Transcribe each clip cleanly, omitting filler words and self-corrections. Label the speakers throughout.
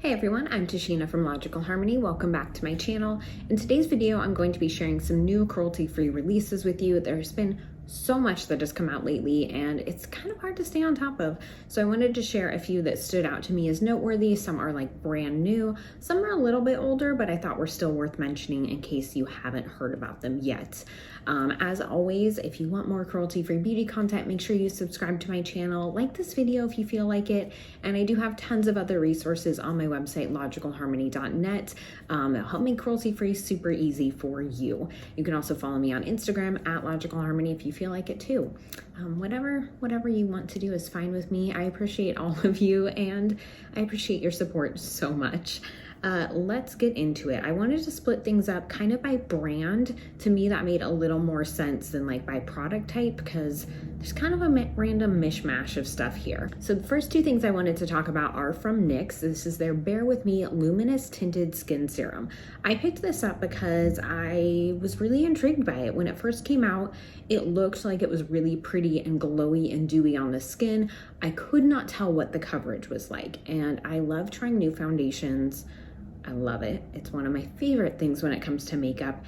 Speaker 1: Hey everyone, I'm Tashina from Logical Harmony. Welcome back to my channel. In today's video, I'm going to be sharing some new cruelty-free releases with you. There's been so much that has come out lately and it's kind of hard to stay on top of. So I wanted to share a few that stood out to me as noteworthy. Some are like brand new, some are a little bit older, but I thought were still worth mentioning in case you haven't heard about them yet. As always, if you want more cruelty-free beauty content, make sure you subscribe to my channel, like this video if you feel like it, and I do have tons of other resources on my website, logicalharmony.net. It'll help make cruelty-free super easy for you. You can also follow me on Instagram at logicalharmony if you feel like it too. Whatever you want to do is fine with me. I appreciate all of you and I appreciate your support so much. Let's get into it. I wanted to split things up kind of by brand. To me, that made a little more sense than like by product type because there's kind of a random mishmash of stuff here. So the first two things I wanted to talk about are from NYX. This is their Bear With Me Luminous Tinted Skin Serum. I picked this up because I was really intrigued by it. When it first came out, it looked like it was really pretty and glowy and dewy on the skin. I could not tell what the coverage was like, and I love trying new foundations. I love it. It's one of my favorite things when it comes to makeup.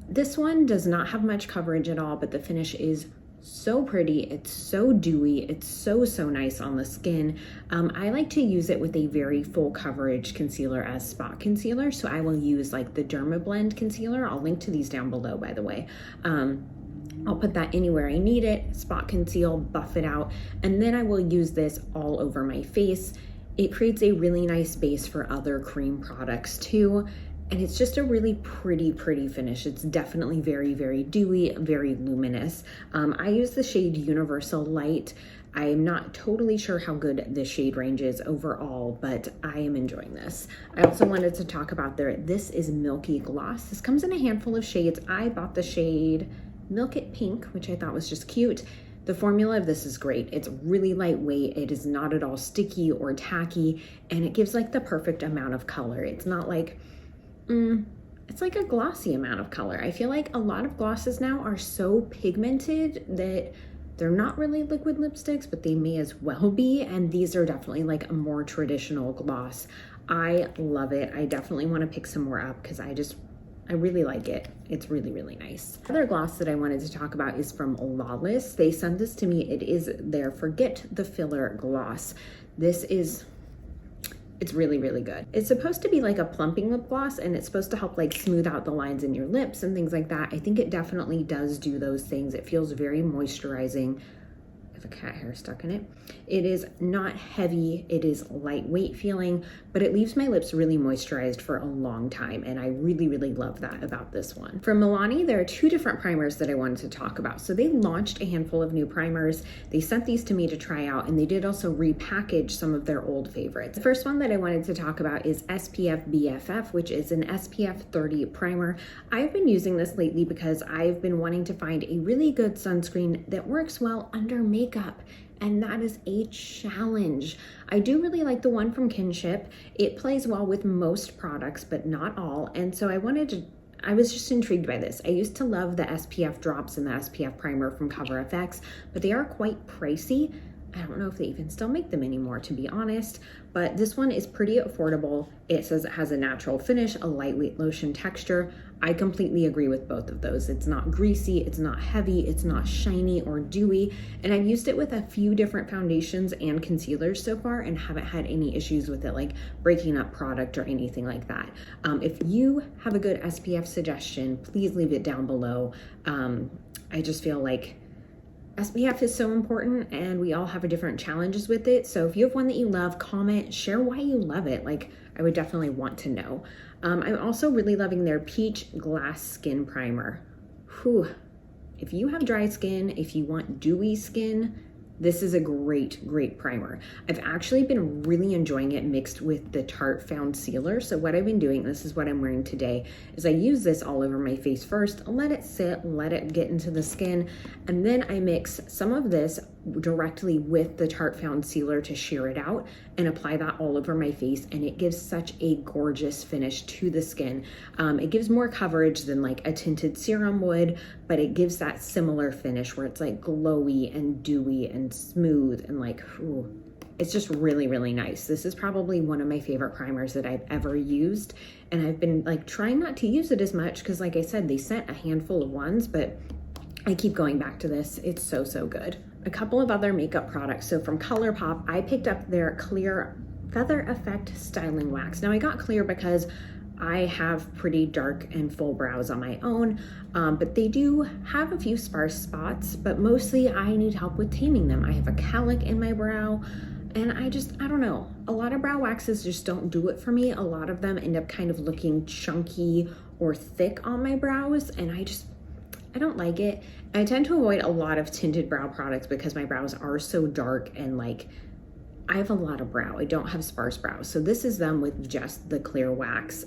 Speaker 1: This one does not have much coverage at all, but the finish is so pretty. It's so dewy. It's so nice on the skin. I like to use it with a very full coverage concealer as spot concealer. So I will use like the Dermablend concealer. I'll link to these down below, by the way. I'll put that anywhere I need it, spot conceal, buff it out, and then I will use this all over my face. It creates a really nice base for other cream products too. And it's just a really pretty finish. It's definitely very dewy, very luminous. I use the shade Universal Light. I am not totally sure how good the shade range is overall, but I am enjoying this. I also wanted to talk about this is Milky Gloss. This comes in a handful of shades. I bought the shade Milk It Pink, which I thought was just cute. The formula of this is great. It's really lightweight. It is not at all sticky or tacky, and it gives like the perfect amount of color. It's not like, it's like a glossy amount of color. I feel like a lot of glosses now are so pigmented that they're not really liquid lipsticks, but they may as well be, and these are definitely like a more traditional gloss. I love it. I definitely want to pick some more up because I really like it. It's really nice. Other gloss that I wanted to talk about is from Lawless. They sent this to me. It is their Forget the Filler gloss. It's really good. It's supposed to be like a plumping lip gloss, and it's supposed to help like smooth out the lines in your lips and things like that. I think it definitely does do those things. It feels very moisturizing. A cat hair stuck in it. It is not heavy, it is lightweight feeling, but it leaves my lips really moisturized for a long time, and I really love that about this one. From Milani, there are two different primers that I wanted to talk about. So they launched a handful of new primers. They sent these to me to try out, and they did also repackage some of their old favorites. The first one that I wanted to talk about is Spf Bff, which is an SPF 30 primer. I've been using this lately because I've been wanting to find a really good sunscreen that works well under makeup. And that is a challenge. I do really like the one from Kinship. It plays well with most products, but not all. And so I was just intrigued by this. I used to love the SPF drops and the SPF primer from Cover FX, but they are quite pricey. I don't know if they even still make them anymore, to be honest, but this one is pretty affordable. It says it has a natural finish, a lightweight lotion texture. I completely agree with both of those. It's not greasy, it's not heavy, it's not shiny or dewy, and I've used it with a few different foundations and concealers so far and haven't had any issues with it, like breaking up product or anything like that. If you have a good SPF suggestion, please leave it down below. I just feel like SPF is so important and we all have different challenges with it. So if you have one that you love, comment, share why you love it. Like, I would definitely want to know. I'm also really loving their Peach Glass Skin Primer. Whew. If you have dry skin, if you want dewy skin, this is a great primer. I've actually been really enjoying it mixed with the Tarte Found Sealer. So what I've been doing, this is what I'm wearing today, is I use this all over my face first, let it sit, let it get into the skin, and then I mix some of this directly with the Tarte Found Sealer to sheer it out and apply that all over my face, and it gives such a gorgeous finish to the skin. It gives more coverage than like a tinted serum would, but it gives that similar finish where it's like glowy and dewy and smooth and like, ooh, It's just really, really nice. This is probably one of my favorite primers that I've ever used. And I've been like trying not to use it as much because like I said, they sent a handful of ones, but I keep going back to this. It's so, so good. A couple of other makeup products. So from ColourPop, I picked up their Clear Feather Effect Styling Wax. Now I got Clear because I have pretty dark and full brows on my own, but they do have a few sparse spots, but mostly I need help with taming them. I have a cowlick in my brow, and I don't know. A lot of brow waxes just don't do it for me. A lot of them end up kind of looking chunky or thick on my brows, and I don't like it. I tend to avoid a lot of tinted brow products because my brows are so dark and like I have a lot of brow. I don't have sparse brows. So this is them with just the clear wax.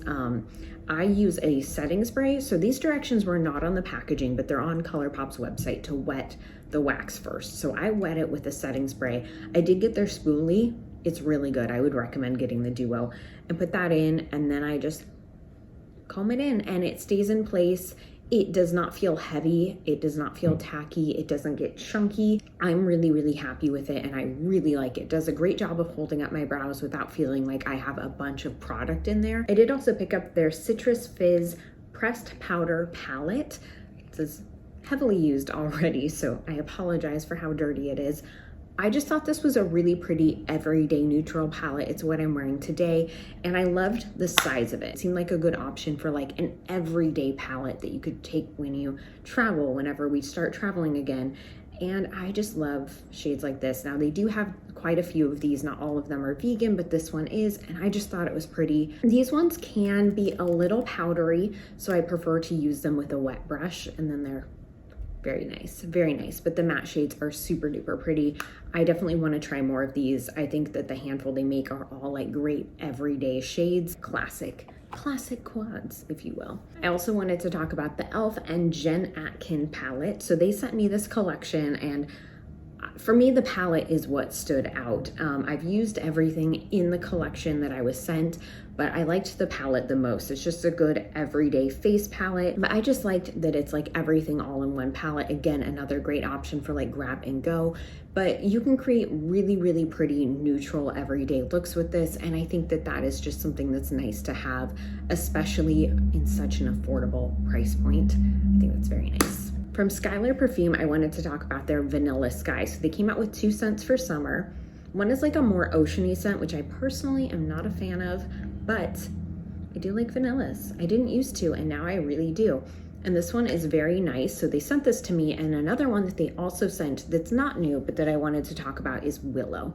Speaker 1: I use a setting spray. So these directions were not on the packaging, but they're on ColourPop's website to wet the wax first. So I wet it with a setting spray. I did get their spoolie. It's really good. I would recommend getting the duo and put that in, and then I just comb it in and it stays in place. It does not feel heavy. It does not feel tacky. It doesn't get chunky. I'm really, really happy with it and I really like it. It does a great job of holding up my brows without feeling like I have a bunch of product in there. I did also pick up their Citrus Fizz Pressed Powder Palette. This is heavily used already, so I apologize for how dirty it is. I just thought this was a really pretty everyday neutral palette. It's what I'm wearing today, and I loved the size of it. It seemed like a good option for like an everyday palette that you could take when you travel, whenever we start traveling again. And I just love shades like this. Now they do have quite a few of these. Not all of them are vegan, but this one is, and I just thought it was pretty. These ones can be a little powdery, so I prefer to use them with a wet brush, and then they're very nice, very nice. But the matte shades are super duper pretty. I definitely want to try more of these. I think that the handful they make are all like great everyday shades. Classic quads, if you will. I also wanted to talk about the e.l.f. and Jen Atkin palette. So they sent me this collection, and for me, the palette is what stood out. I've used everything in the collection that I was sent, but I liked the palette the most. It's just a good everyday face palette, but I just liked that it's like everything all in one palette. Again, another great option for like grab and go, but you can create really, really pretty neutral everyday looks with this. And I think that that is just something that's nice to have, especially in such an affordable price point. I think that's very nice. From Skylar Perfume, I wanted to talk about their Vanilla Sky. So they came out with 2 scents for summer. One is like a more oceany scent, which I personally am not a fan of, but I do like vanillas. I didn't used to, and now I really do. And this one is very nice. So they sent this to me, and another one that they also sent that's not new, but that I wanted to talk about is Willow.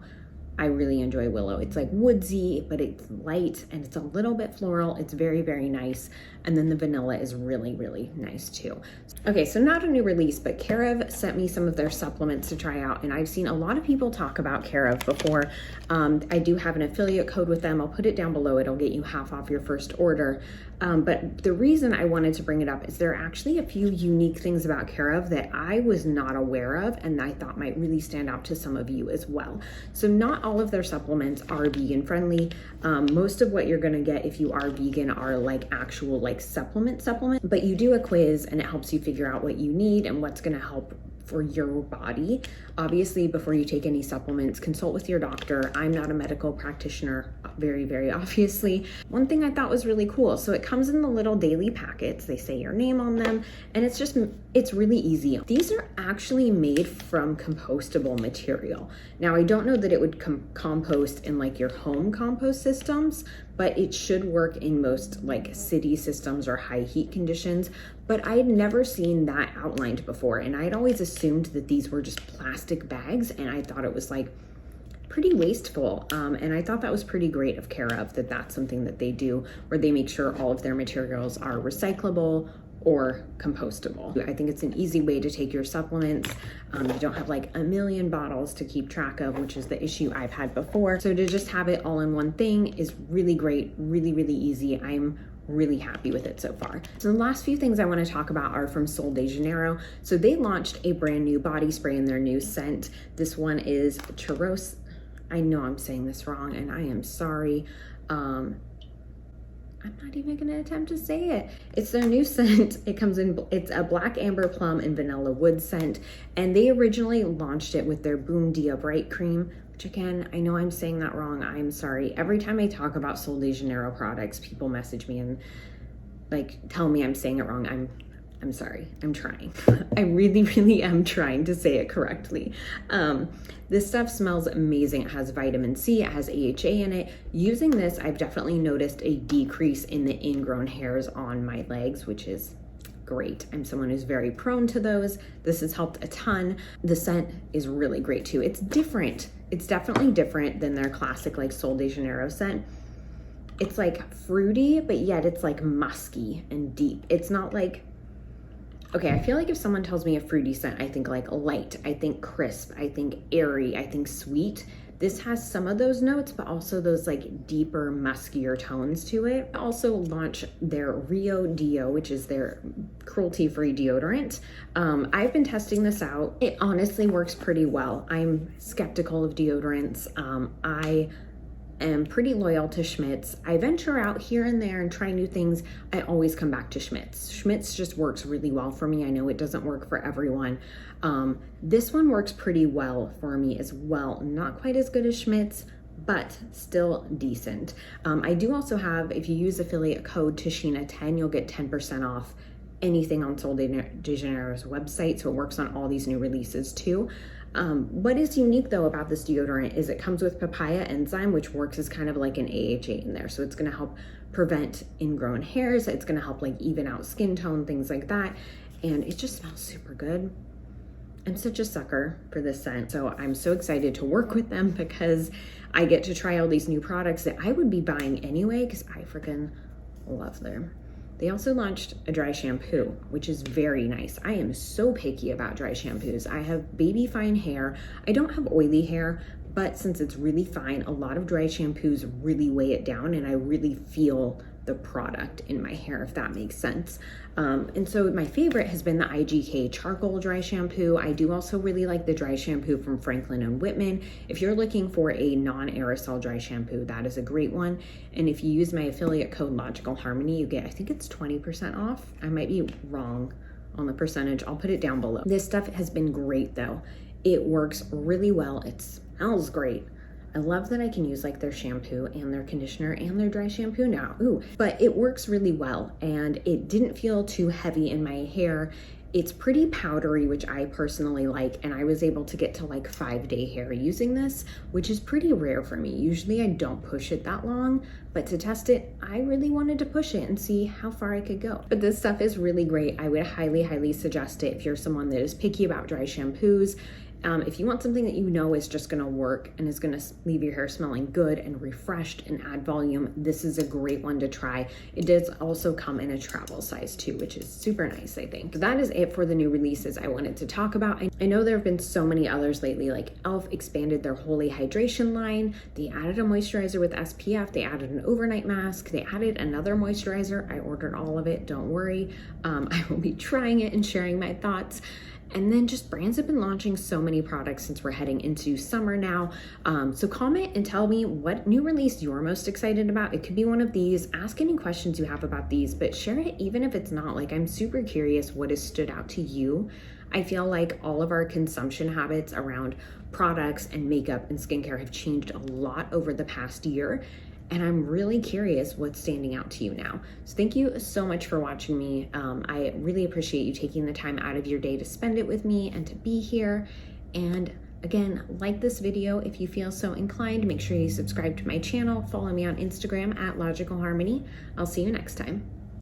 Speaker 1: I really enjoy Willow. It's like woodsy, but it's light and it's a little bit floral. It's very, very nice. And then the vanilla is really, really nice too. Okay, so not a new release, but Carev sent me some of their supplements to try out, and I've seen a lot of people talk about Carev before. I do have an affiliate code with them. I'll put it down below. It'll get you half off your first order. But the reason I wanted to bring it up is there are actually a few unique things about Carev that I was not aware of and I thought might really stand out to some of you as well. So not all of their supplements are vegan friendly. Most of what you're gonna get if you are vegan are like actual like supplement, but you do a quiz and it helps you figure out what you need and what's gonna help for your body. Obviously, before you take any supplements, consult with your doctor. I'm not a medical practitioner, very, very obviously. One thing I thought was really cool, so it comes in the little daily packets. They say your name on them, and it's really easy. These are actually made from compostable material. Now, I don't know that it would compost in like your home compost systems, but it should work in most like city systems or high heat conditions. But I had never seen that outlined before, and I'd always assumed that these were just plastic bags, and I thought it was like pretty wasteful. And I thought that was pretty great of Carev that that's something that they do, where they make sure all of their materials are recyclable or compostable. I think it's an easy way to take your supplements. You don't have like a million bottles to keep track of, which is the issue I've had before. So to just have it all in one thing is really great, really, really easy. I'm really happy with it so far. So the last few things I want to talk about are from Sol de Janeiro. So they launched a brand new body spray in their new scent. This one is Churros. I know I'm saying this wrong and I am sorry. I'm not even gonna attempt to say it. It's their new scent. It's a black amber plum and vanilla wood scent. And they originally launched it with their Boom Dia Bright Cream, which again, I know I'm saying that wrong. I'm sorry. Every time I talk about Sol de Janeiro products, people message me and like tell me I'm saying it wrong. I'm sorry. I'm trying. I really am trying to say it correctly. This stuff smells amazing. It has vitamin C, it has AHA in it. Using this, I've definitely noticed a decrease in the ingrown hairs on my legs, which is great. I'm someone who's very prone to those. This has helped a ton. The scent is really great too. It's different. It's definitely different than their classic like Sol de Janeiro scent. It's like fruity, but yet it's like musky and deep. It's not like, okay, I feel like if someone tells me a fruity scent, I think like light, I think crisp, I think airy, I think sweet. This has some of those notes, but also those like deeper, muskier tones to it. I also launched their Rio Dio, which is their cruelty-free deodorant. I've been testing this out. It honestly works pretty well. I'm skeptical of deodorants. I am pretty loyal to Schmidt's. I venture out here and there and try new things. I always come back to Schmidt's. Schmidt's just works really well for me. I know it doesn't work for everyone. This one works pretty well for me as well. Not quite as good as Schmidt's, but still decent. I do also have, if you use affiliate code Tashina10, you'll get 10% off anything on Sol de Janeiro's website. So it works on all these new releases too. What is unique though about this deodorant is it comes with papaya enzyme, which works as kind of like an AHA in there. So it's gonna help prevent ingrown hairs. It's gonna help like even out skin tone, things like that. And it just smells super good. I'm such a sucker for this scent. So I'm so excited to work with them because I get to try all these new products that I would be buying anyway because I freaking love them. They also launched a dry shampoo, which is very nice. I am so picky about dry shampoos. I have baby fine hair. I don't have oily hair, but since it's really fine, a lot of dry shampoos really weigh it down and I really feel the product in my hair, if that makes sense. And so my favorite has been the IGK charcoal dry shampoo. I do also really like the dry shampoo from Franklin & Whitman. If you're looking for a non-aerosol dry shampoo, that is a great one. And if you use my affiliate code Logical Harmony, you get, I think it's 20% off. I might be wrong on the percentage. I'll put it down below. This stuff has been great though. It works really well. It smells great. I love that I can use like their shampoo and their conditioner and their dry shampoo now. Ooh, but it works really well and it didn't feel too heavy in my hair. It's pretty powdery, which I personally like, and I was able to get to like 5-day hair using this, which is pretty rare for me. Usually I don't push it that long, but to test it, I really wanted to push it and see how far I could go. But this stuff is really great. I would highly suggest it if you're someone that is picky about dry shampoos. If you want something that you know is just gonna work and is gonna leave your hair smelling good and refreshed and add volume, this is a great one to try. It does also come in a travel size too, which is super nice, I think. That is it for the new releases I wanted to talk about. I know there have been so many others lately, like e.l.f. expanded their Holy Hydration line. They added a moisturizer with SPF. They added an overnight mask. They added another moisturizer. I ordered all of it, don't worry. I will be trying it and sharing my thoughts. And then just brands have been launching so many products since we're heading into summer now. So comment and tell me what new release you're most excited about. It could be one of these. Ask any questions you have about these, but share it even if it's not. Like, I'm super curious what has stood out to you. I feel like all of our consumption habits around products and makeup and skincare have changed a lot over the past year. And I'm really curious what's standing out to you now. So thank you so much for watching me. I really appreciate you taking the time out of your day to spend it with me and to be here. And again, like this video if you feel so inclined. Make sure you subscribe to my channel. Follow me on Instagram at Logical Harmony. I'll see you next time.